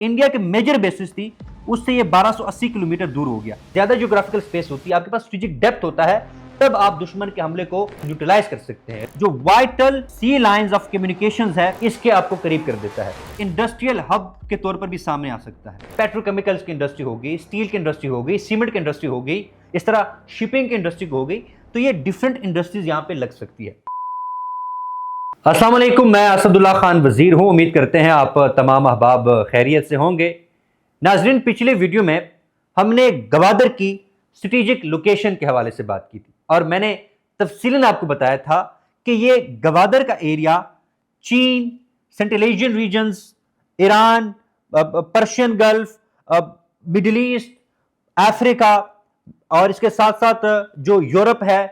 India के major basis थी उससे ये 1280 किलोमीटर दूर हो गया। ज्यादा ज्योग्राफिकल स्पेस होती है, आपके पास स्ट्रेटेजिक डेप्थ होता है, तब आप दुश्मन के हमले को न्यूट्रलाइज कर सकते हैं। जो vital sea lines of communications है, इसके आपको करीब कर देता है। इंडस्ट्रियल हब के तौर पर भी सामने आ सकता है। पेट्रोकेमिकल्स की इंडस्ट्री हो गई, स्टील की इंडस्ट्री हो गई, सीमेंट की इंडस्ट्री हो गई, इस तरह शिपिंग की इंडस्ट्री हो गई, तो ये डिफरेंट इंडस्ट्रीज यहां पे लग सकती है। अस्सलाम वालेकुम, मैं असदुल्ला खान वजीर हूं। उम्मीद करते हैं आप तमाम अहबाब खैरियत से होंगे। नाजरीन, पिछले वीडियो में हमने गवादर की स्ट्रेटेजिक लोकेशन के हवाले से बात की थी और मैंने तफसीलन आपको बताया था कि ये गवादर का एरिया चीन, central Asian regions, Iran, Persian Gulf, Middle East, Africa और इसके साथ साथ जो यूरोप है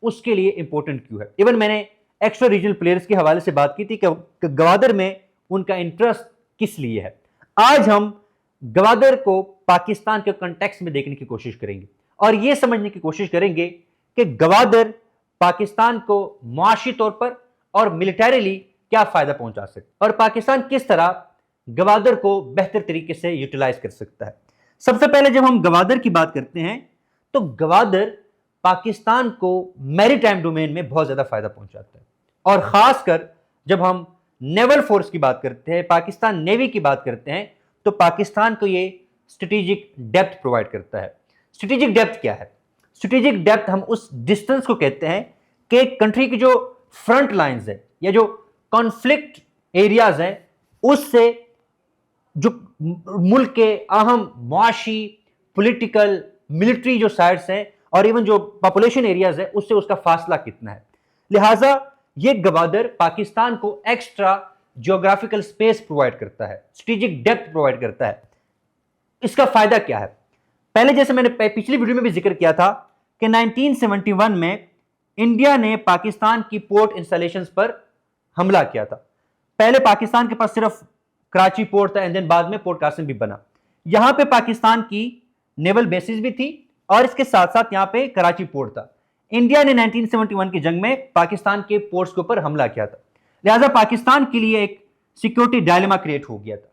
उसके लिए इंपॉर्टेंट क्यों है। इवन मैंने एक्स्ट्रा रीजनल प्लेयर्स के हवाले से बात की थी कि गवादर में उनका इंटरेस्ट किस लिए है। आज हम गवादर को पाकिस्तान के कॉन्टेक्स्ट में देखने की कोशिश करेंगे और यह समझने की कोशिश करेंगे कि गवादर पाकिस्तान को मुआशी तौर पर और मिलिटरीली क्या फायदा पहुंचा सकता और पाकिस्तान किस तरह गवादर को बेहतर तरीके से यूटिलाइज कर सकता है। सबसे पहले जब हम गवादर की बात करते हैं तो गवादर पाकिस्तान को मैरीटाइम डोमेन में बहुत ज्यादा फायदा पहुंचाता है और खासकर जब हम नेवल फोर्स की बात करते हैं, पाकिस्तान नेवी की बात करते हैं, तो पाकिस्तान को ये स्ट्रेटेजिक डेप्थ प्रोवाइड करता है। स्ट्रेटेजिक डेप्थ क्या है? स्ट्रेटेजिक डेप्थ हम उस डिस्टेंस को कहते हैं कि कंट्री की जो फ्रंट लाइंस है या जो कॉन्फ्लिक्ट एरियाज हैं उससे जो मुल्क के अहम मुआशी, पॉलिटिकल, मिलिट्री जो साइड्स हैं और इवन जो पॉपुलेशन एरियाज है उससे उसका फासला कितना है। लिहाजा ये गवादर पाकिस्तान को एक्स्ट्रा जियोग्राफिकल स्पेस प्रोवाइड करता है, स्ट्रेटेजिक डेप्थ प्रोवाइड करता है। इसका फायदा क्या है? पहले जैसे मैंने पिछली वीडियो में भी जिक्र किया था कि 1971 में इंडिया ने पाकिस्तान की पोर्ट इंस्टॉलेशंस पर हमला किया था। पहले पाकिस्तान के पास सिर्फ कराची पोर्ट था एंड देन बाद में पोर्ट कासिम भी बना। यहां पे पाकिस्तान की नेवल बेसिस भी थी और इसके साथ साथ यहां पे कराची पोर्ट था। इंडिया ने 1971 की जंग में पाकिस्तान के पोर्ट्स के ऊपर हमला किया था। लिहाजा पाकिस्तान के लिए एक सिक्योरिटी डायलेमा क्रिएट हो गया था।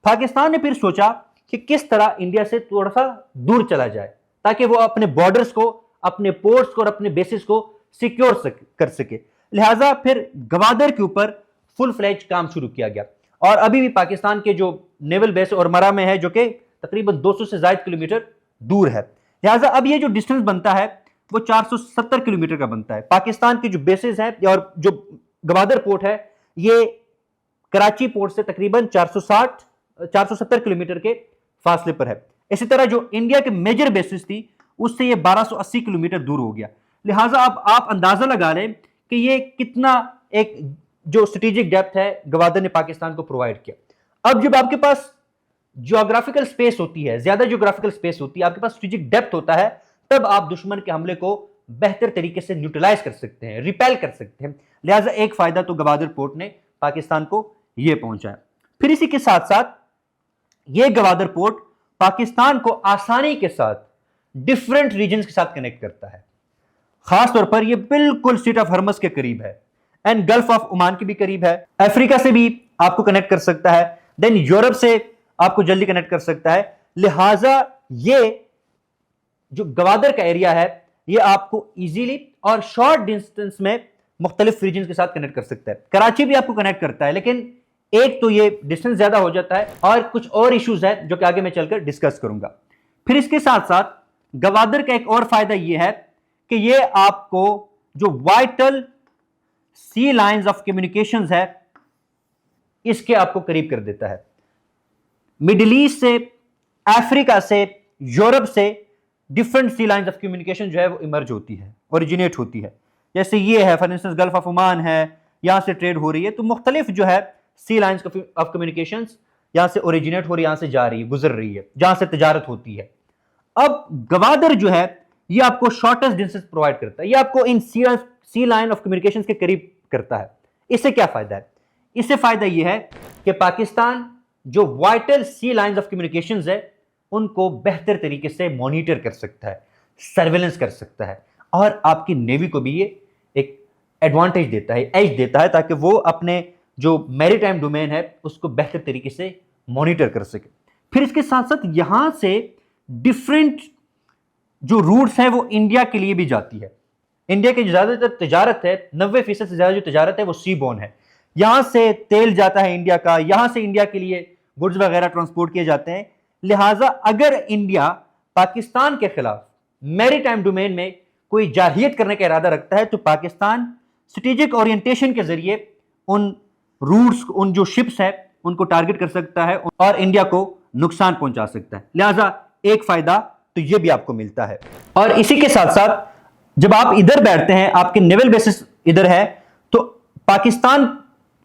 पाकिस्तान ने फिर सोचा कि किस तरह इंडिया से थोड़ा सा दूर चला जाए ताकि वो अपने बॉर्डर्स को, अपने पोर्ट्स को और अपने बेसिस को सिक्योर कर सके। लिहाजा फिर गवादर के ऊपर फुल फ्लैज काम शुरू किया गया और अभी भी पाकिस्तान के जो नेवल बेस ओरमरा में है जो कि तकरीबन 200 से ज्यादा किलोमीटर दूर है। लिहाजा अब ये जो डिस्टेंस बनता है वो 470 किलोमीटर का बनता है। पाकिस्तान की जो बेसिस है और जो गवादर पोर्ट है ये कराची पोर्ट से तकरीबन 470 किलोमीटर के फासले पर है। इसी तरह जो इंडिया के मेजर बेसिस थी उससे ये 1280 किलोमीटर दूर हो गया। लिहाजा अब आप अंदाजा लगा लें कि ये कितना एक जो स्ट्रेटेजिक डेप्थ है गवादर ने पाकिस्तान को प्रोवाइड किया। अब जब आपके पास जियोग्राफिकल स्पेस होती है, ज्यादा जियोग्राफिकल स्पेस होती है, आपके पास स्ट्रेटेजिक डेप्थ होता है, तब आप दुश्मन के हमले को बेहतर तरीके से न्यूट्रलाइज कर सकते हैं, रिपेल कर सकते हैं। लिहाजा एक फायदा तो गवादर पोर्ट ने पाकिस्तान को यह पहुंचाया। फिर इसी के साथ साथ यह गवादर पोर्ट पाकिस्तान को आसानी के साथ डिफरेंट रीजन्स के साथ कनेक्ट करता है। खासतौर पर यह बिल्कुल स्ट्रेट ऑफ हॉर्मज के करीब है एंड गल्फ ऑफ ओमान के भी करीब है। अफ्रीका से भी आपको कनेक्ट कर सकता है, देन यूरोप से आपको जल्दी कनेक्ट कर सकता है। लिहाजा ये जो गवादर का एरिया है ये आपको इजीली और शॉर्ट डिस्टेंस में मुख्तलिफ रीजन के साथ कनेक्ट कर सकता है। कराची भी आपको कनेक्ट करता है, लेकिन एक तो ये डिस्टेंस ज्यादा हो जाता है और कुछ और इश्यूज है जो कि आगे मैं चलकर डिस्कस करूंगा। फिर इसके साथ साथ गवादर का एक और फायदा यह है कि ये आपको जो vital sea lines of communications है इसके आपको करीब कर देता है। मिडिल ईस्ट से, अफ्रीका से, यूरोप से different sea lines of communication जो है वो इमर्ज होती है, ओरिजिनेट होती है। जैसे ये है for instance gulf of Oman है, यहां से ट्रेड हो रही है, तो मुख्तलिफ जो है सी लाइंस ऑफ कम्युनिकेशन यहां से ओरिजिनेट हो रही है, यहां से जा रही है, गुजर रही है, जहां से तजारत होती है। अब गवादर जो है ये आपको शॉर्टेस्ट डिस्टेंस प्रोवाइड करता है, ये आपको इन सी लाइन ऑफ कम्युनिकेशन के करीब करता है। इससे क्या फायदा है? इससे फायदा यह है कि पाकिस्तान जो vital sea lines of communications है उनको बेहतर तरीके से मॉनिटर कर सकता है, सर्वेलेंस कर सकता है और आपकी नेवी को भी ये एक एडवांटेज देता है, एज देता है, ताकि वो अपने जो मैरीटाइम डोमेन है उसको बेहतर तरीके से मॉनिटर कर सके। फिर इसके साथ साथ यहां से डिफरेंट जो रूट्स हैं वो इंडिया के लिए भी जाती है। इंडिया की ज्यादातर तजारत है, 90% से ज्यादा जो तजारत है वो सी बोन है। यहां से तेल जाता है इंडिया का, यहां से इंडिया के लिए गुड्स वगैरह ट्रांसपोर्ट किए जाते हैं। लिहाजा अगर इंडिया पाकिस्तान के खिलाफ मैरीटाइम डोमेन में कोई जारहियत करने का इरादा रखता है तो पाकिस्तान स्ट्रेटेजिक ओरिएंटेशन के जरिए उन रूट्स, उन जो शिप्स है उनको टारगेट कर सकता है और इंडिया को नुकसान पहुंचा सकता है। लिहाजा एक फायदा तो यह भी आपको मिलता है। और इसी के साथ साथ जब आप इधर बैठते हैं, आपके नेवल बेसिस इधर है, तो पाकिस्तान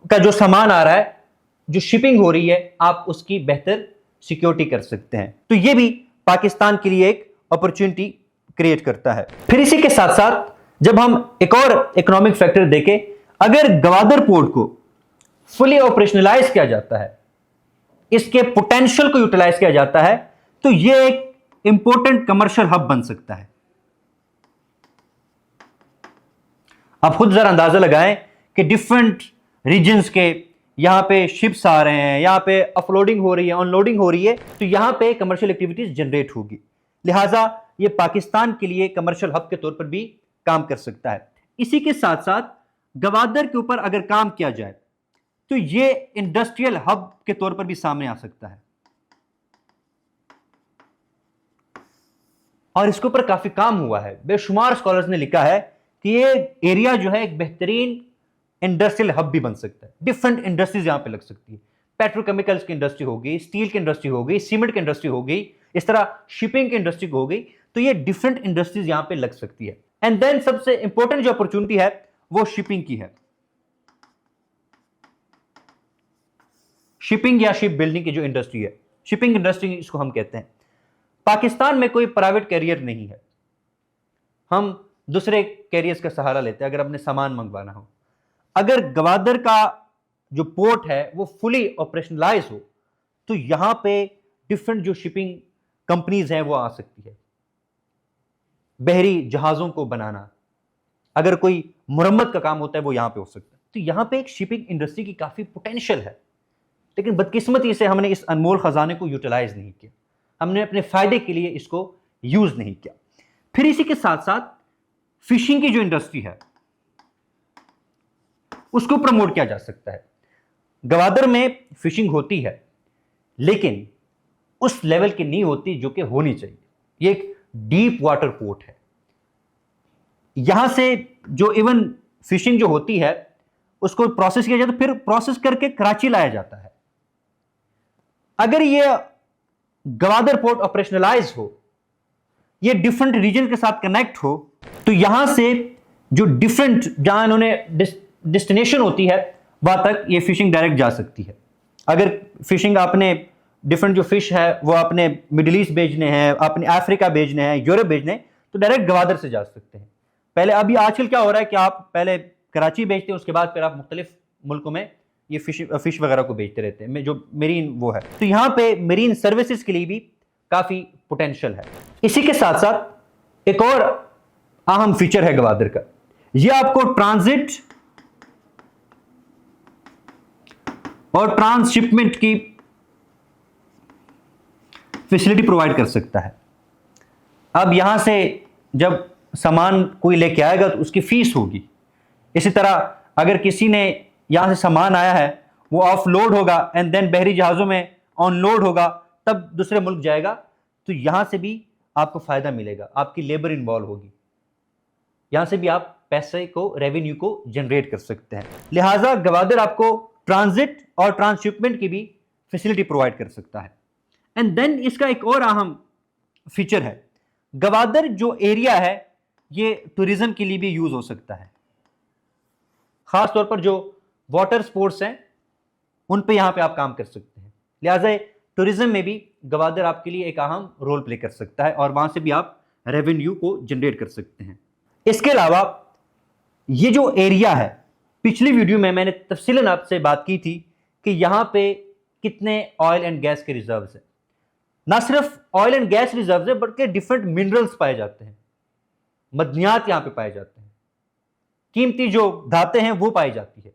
का जो सामान आ रहा है, जो शिपिंग हो रही है, आप उसकी बेहतर सिक्योरिटी कर सकते हैं। तो यह भी पाकिस्तान के लिए एक अपॉर्चुनिटी क्रिएट करता है। फिर इसी के साथ साथ जब हम एक और इकोनॉमिक फैक्टर देखें, अगर गवादर पोर्ट को फुली ऑपरेशनलाइज किया जाता है, इसके पोटेंशियल को यूटिलाइज किया जाता है, तो यह एक इंपॉर्टेंट कमर्शियल हब बन सकता है। आप खुद जरा अंदाजा लगाएं कि डिफरेंट रीजन्स के यहां पे शिप्स आ रहे हैं, यहां पे ऑफलोडिंग हो रही है, अनलोडिंग हो रही है, तो यहां पे कमर्शियल एक्टिविटीज जनरेट होगी। लिहाजा ये पाकिस्तान के लिए कमर्शियल हब के तौर पर भी काम कर सकता है। इसी के साथ साथ गवादर के ऊपर अगर काम किया जाए तो ये इंडस्ट्रियल हब के तौर पर भी सामने आ सकता है। और इसके ऊपर काफी काम हुआ है। बेशुमार स्कॉलर्स ने लिखा है कि ये एरिया जो है एक बेहतरीन इंडस्ट्रियल हब भी बन सकता है। डिफरेंट इंडस्ट्रीज यहां पे लग सकती है। पेट्रोकेमिकल्स की इंडस्ट्री हो गई, स्टील की इंडस्ट्री हो गई, सीमेंट की इंडस्ट्री हो गई, इस तरह शिपिंग की इंडस्ट्री हो गई। तो ये डिफरेंट इंडस्ट्रीज यहां पे लग सकती है। एंड देन सबसे इंपॉर्टेंट जो अपॉर्चुनिटी है वो शिपिंग की है। शिपिंग या शिप बिल्डिंग की जो इंडस्ट्री है, शिपिंग इंडस्ट्री इसको हम कहते हैं। पाकिस्तान में कोई प्राइवेट कैरियर नहीं है, हम दूसरे कैरियर्स का सहारा लेते हैं अगर अपने सामान मंगवाना हो। अगर गवादर का जो पोर्ट है वो फुली ऑपरेशनलाइज हो तो यहां पे डिफरेंट जो शिपिंग कंपनीज हैं वो आ सकती है। बहरी जहाजों को बनाना, अगर कोई मुरम्मत का काम होता है वो यहां पे हो सकता है। तो यहां पे एक शिपिंग इंडस्ट्री की काफी पोटेंशियल है, लेकिन बदकिस्मती से हमने इस अनमोल खजाने को यूटिलाइज नहीं किया, हमने अपने फायदे के लिए इसको यूज नहीं किया। फिर इसी के साथ साथ फिशिंग की जो इंडस्ट्री है उसको प्रमोट किया जा सकता है। गवादर में फिशिंग होती है लेकिन उस लेवल की नहीं होती जो कि होनी चाहिए। ये एक डीप वाटर पोर्ट है। यहां से जो इवन फिशिंग जो होती है उसको प्रोसेस किया जाता है, फिर प्रोसेस करके कराची लाया जाता है। अगर ये गवादर पोर्ट ऑपरेशनलाइज हो, ये डिफरेंट रीजन के साथ कनेक्ट हो, तो यहां से जो डिफरेंट जहां इन्होंने डेस्टिनेशन होती है वहां तक ये फिशिंग डायरेक्ट जा सकती है। अगर फिशिंग आपने डिफरेंट जो फिश है वो आपने मिडिल ईस्ट भेजने हैं, आपने अफ्रीका भेजने हैं, यूरोप भेजने हैं, तो डायरेक्ट गवादर से जा सकते हैं। पहले अभी आजकल क्या हो रहा है कि आप पहले कराची भेजते हैं, उसके बाद फिर आप मुख्तलिफ मुल्कों में ये फिश वगैरह को बेचते रहते हैं, जो मेरीन वो है। तो यहां पे मेरीन सर्विसेज के लिए भी काफी पोटेंशियल है। इसी के साथ साथ एक और अहम फीचर है गवादर का, ये आपको ट्रांजिट और ट्रांसशिपमेंट की फैसिलिटी प्रोवाइड कर सकता है। अब यहां से जब सामान कोई लेके आएगा तो उसकी फीस होगी। इसी तरह अगर किसी ने यहां से सामान आया है वो ऑफ लोड होगा एंड देन बहरी जहाज़ों में ऑन लोड होगा, तब दूसरे मुल्क जाएगा, तो यहां से भी आपको फायदा मिलेगा, आपकी लेबर इन्वॉल्व होगी, यहां से भी आप पैसे को, रेवेन्यू को जनरेट कर सकते हैं। लिहाजा गवादर आपको ट्रांजिट और ट्रांसशिपमेंट की भी फैसिलिटी प्रोवाइड कर सकता है। एंड देन इसका एक और अहम फीचर है, गवादर जो एरिया है ये टूरिज्म के लिए भी यूज हो सकता है। खास तौर पर जो वाटर स्पोर्ट्स हैं उन पे यहां पे आप काम कर सकते हैं। लिहाजा टूरिज्म में भी गवादर आपके लिए एक अहम रोल प्ले कर सकता है और वहां से भी आप रेवेन्यू को जनरेट कर सकते हैं। इसके अलावा ये जो एरिया है, पिछली वीडियो में मैंने तफसीलन आपसे बात की थी कि यहां पे कितने ऑयल एंड गैस के रिजर्व्स हैं। ना सिर्फ ऑयल एंड गैस रिजर्व्स है बल्कि डिफरेंट मिनरल्स पाए जाते हैं, मदनियात यहां पे पाए जाते हैं, कीमती जो धातें हैं वो पाई जाती है।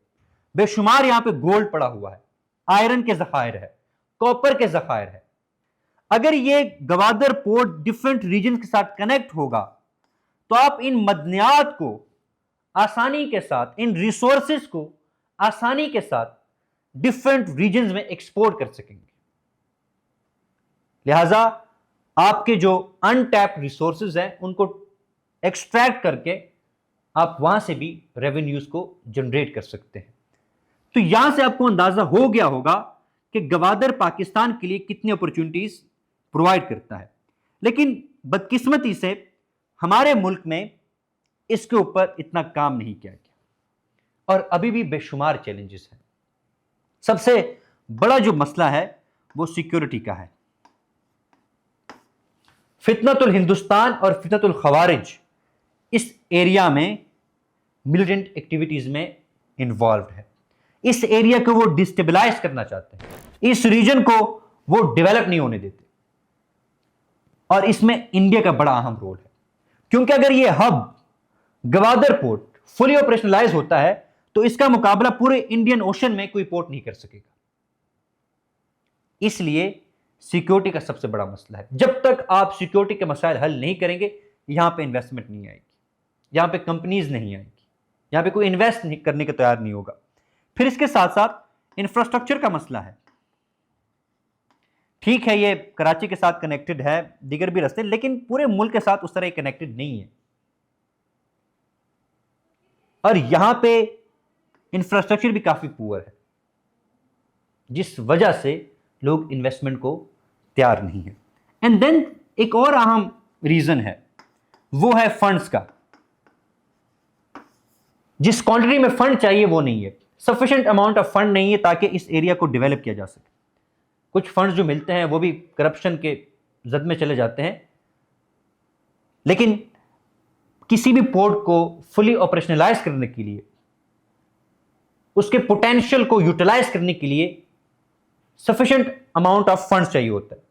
बेशुमार यहां पे गोल्ड पड़ा हुआ है, आयरन के जखायर है, कॉपर के जखायर है। अगर ये गवादर पोर्ट डिफरेंट रीजन के साथ कनेक्ट होगा तो आप इन मदनियात को आसानी के साथ, इन रिसोर्सेज को आसानी के साथ डिफरेंट रीजन्स में एक्सपोर्ट कर सकेंगे। लिहाजा आपके जो अनटैप्ड रिसोर्सेज हैं उनको एक्सट्रैक्ट करके आप वहां से भी रेवेन्यूज को जनरेट कर सकते हैं। तो यहां से आपको अंदाजा हो गया होगा कि गवादर पाकिस्तान के लिए कितनी अपॉर्चुनिटीज प्रोवाइड करता है। लेकिन बदकिस्मती से हमारे मुल्क में इसके ऊपर इतना काम नहीं किया गया और अभी भी बेशुमार चैलेंजेस हैं। सबसे बड़ा जो मसला है वो सिक्योरिटी का है। फितनतुल हिंदुस्तान और फितनतुल खवारिज इस एरिया में मिलिटेंट एक्टिविटीज में इन्वॉल्व है। इस एरिया को वो डिस्टेबलाइज करना चाहते हैं, इस रीजन को वो डेवलप नहीं होने देते और इसमें इंडिया का बड़ा अहम रोल है। क्योंकि अगर ये hub Gwadar port fully operationalize होता है तो इसका मुकाबला पूरे इंडियन ओशन में कोई पोर्ट नहीं कर सकेगा। इसलिए सिक्योरिटी का सबसे बड़ा मसला है। जब तक आप सिक्योरिटी के मसाइल हल नहीं करेंगे, यहां पे इन्वेस्टमेंट नहीं आएगी, यहां पे कंपनीज नहीं आएगी, यहां पे कोई इन्वेस्ट नहीं करने के तैयार नहीं होगा। फिर इसके साथ साथ इंफ्रास्ट्रक्चर का मसला है। ठीक है, ये कराची के साथ कनेक्टेड है, दीगर भी रास्ते, लेकिन पूरे मुल्क के साथ उस तरह कनेक्टेड नहीं है और यहां पे इंफ्रास्ट्रक्चर भी काफी पुअर है, जिस वजह से लोग इन्वेस्टमेंट को तैयार नहीं है। एंड देन एक और अहम रीजन है, वो है फंड्स का। जिस क्वांटिटी में फंड चाहिए वो नहीं है, सफिशिएंट अमाउंट ऑफ फंड नहीं है ताकि इस एरिया को डेवलप किया जा सके। कुछ फंड्स जो मिलते हैं वो भी करप्शन के जद में चले जाते हैं। लेकिन किसी भी पोर्ट को फुली ऑपरेशनलाइज करने के लिए, उसके पोटेंशियल को यूटिलाइज करने के लिए सफिशिएंट अमाउंट ऑफ फंड्स चाहिए होता है,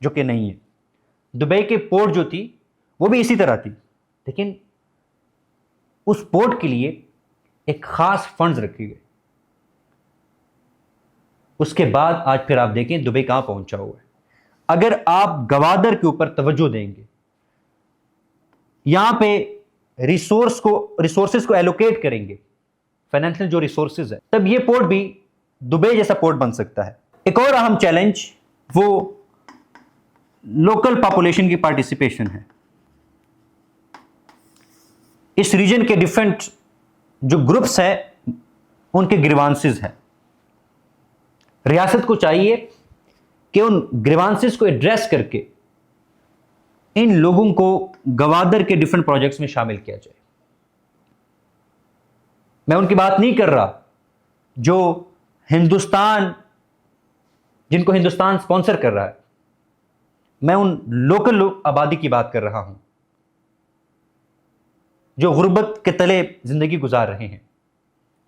जो कि नहीं है। दुबई के पोर्ट जो थी वो भी इसी तरह थी, लेकिन उस पोर्ट के लिए एक खास फंड्स रखे गए। उसके बाद आज फिर आप देखें दुबई कहां पहुंचा हुआ है। अगर आप गवादर के ऊपर तवज्जो देंगे, यहां पे रिसोर्सेस को एलोकेट करेंगे, फाइनेंशियल जो रिसोर्सेज है, तब ये पोर्ट भी दुबई जैसा पोर्ट बन सकता है। एक और अहम चैलेंज वो लोकल पॉपुलेशन की पार्टिसिपेशन है। इस रीजन के डिफरेंट जो ग्रुप्स हैं उनके ग्रीवांसेस हैं। रियासत को चाहिए कि उन ग्रीवांसेस को एड्रेस करके इन लोगों को गवादर के डिफरेंट प्रोजेक्ट्स में शामिल किया जाए। मैं उनकी बात नहीं कर रहा जो हिंदुस्तान, जिनको हिंदुस्तान स्पॉन्सर कर रहा है, मैं उन लोकल आबादी की बात कर रहा हूं जो गुर्बत के तले जिंदगी गुजार रहे हैं।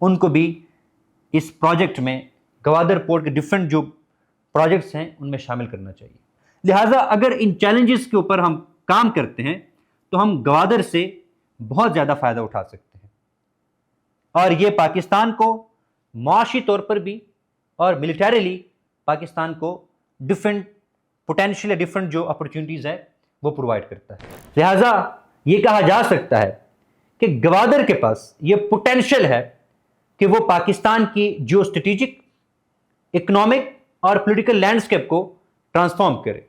उनको भी इस प्रोजेक्ट में, गवादर पोर्ट के डिफरेंट जो प्रोजेक्ट्स हैं उनमें शामिल करना चाहिए। लिहाजा अगर इन चैलेंजेस के ऊपर हम काम करते हैं तो हम गवादर से बहुत ज्यादा फायदा उठा सकते हैं और ये पाकिस्तान को माशी तौर पर भी और मिलिटरीली पाकिस्तान को डिफरेंट पोटेंशियल, डिफरेंट जो अपॉर्चुनिटीज है वो प्रोवाइड करता है। लिहाजा ये कहा जा सकता है कि गवादर के पास ये पोटेंशियल है कि वो पाकिस्तान की जियो स्ट्रेटेजिक, इकोनॉमिक और पॉलिटिकल लैंडस्केप को ट्रांसफॉर्म करे।